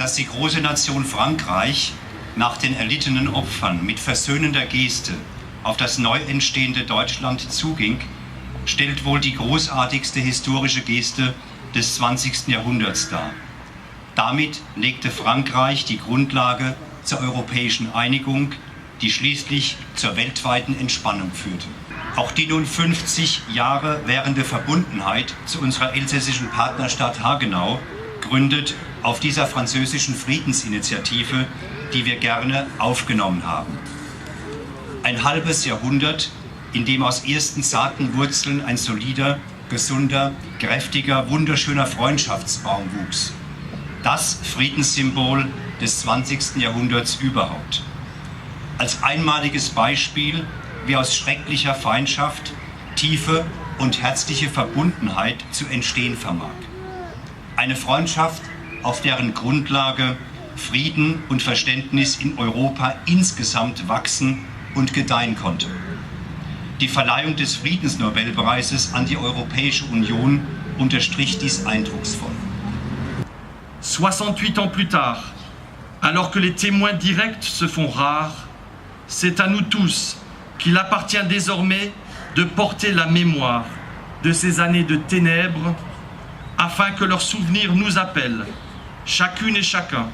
dass die große Nation Frankreich nach den erlittenen Opfern mit versöhnender Geste auf das neu entstehende Deutschland zuging, stellt wohl die großartigste historische Geste des 20. Jahrhunderts dar. Damit legte Frankreich die Grundlage zur europäischen Einigung, die schließlich zur weltweiten Entspannung führte. Auch die nun 50 Jahre währende Verbundenheit zu unserer elsässischen Partnerstadt Haguenau gründet auf dieser französischen Friedensinitiative, die wir gerne aufgenommen haben. Ein halbes Jahrhundert, in dem aus ersten zarten Wurzeln ein solider, gesunder, kräftiger, wunderschöner Freundschaftsbaum wuchs. Das Friedenssymbol des 20. Jahrhunderts überhaupt. Als einmaliges Beispiel, wie aus schrecklicher Feindschaft tiefe und herzliche Verbundenheit zu entstehen vermag. Eine Freundschaft, auf deren Grundlage Frieden und Verständnis in Europa insgesamt wachsen und gedeihen konnte. Die Verleihung des Friedensnobelpreises an die Europäische Union unterstrich dies eindrucksvoll. 68 ans plus tard, alors que les témoins directs se font rares, c'est à nous tous qu'il appartient désormais de porter la mémoire de ces années de ténèbres afin que leurs souvenirs nous appellent, chacune et chacun,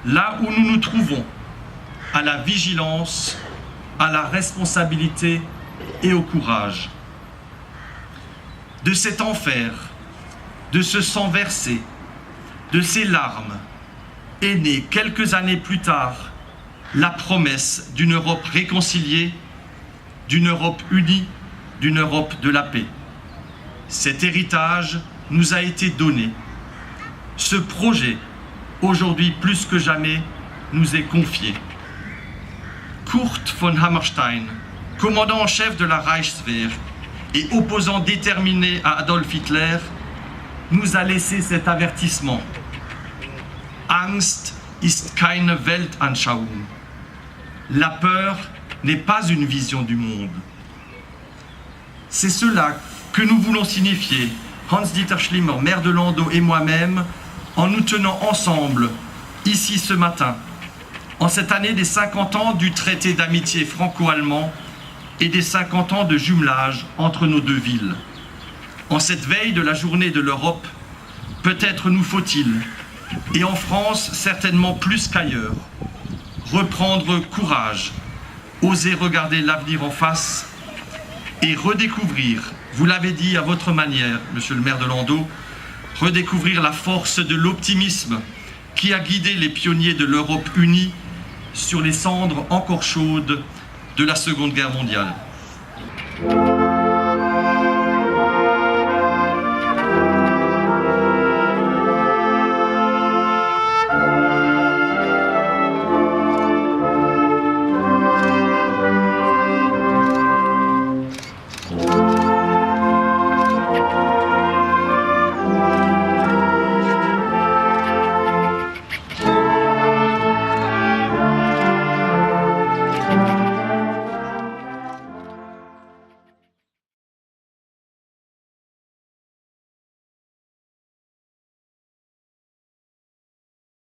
là où nous nous trouvons, à la vigilance, à la responsabilité et au courage. De cet enfer, de ce sang versé, de ces larmes, est née quelques années plus tard la promesse d'une Europe réconciliée, d'une Europe unie, d'une Europe de la paix. Cet héritage nous a été donné. Ce projet, aujourd'hui plus que jamais, nous est confié. Kurt von Hammerstein, commandant en chef de la Reichswehr et opposant déterminé à Adolf Hitler, nous a laissé cet avertissement. Angst ist keine Weltanschauung. La peur n'est pas une vision du monde. C'est cela que nous voulons signifier, Hans-Dieter Schlimmer, maire de Landau et moi-même, en nous tenant ensemble, ici ce matin, en cette année des 50 ans du traité d'amitié franco-allemand et des 50 ans de jumelage entre nos deux villes. En cette veille de la journée de l'Europe, peut-être nous faut-il, et en France certainement plus qu'ailleurs, reprendre courage, oser regarder l'avenir en face et redécouvrir, vous l'avez dit à votre manière, monsieur le maire de Landau, redécouvrir la force de l'optimisme qui a guidé les pionniers de l'Europe unie sur les cendres encore chaudes de la Seconde Guerre mondiale.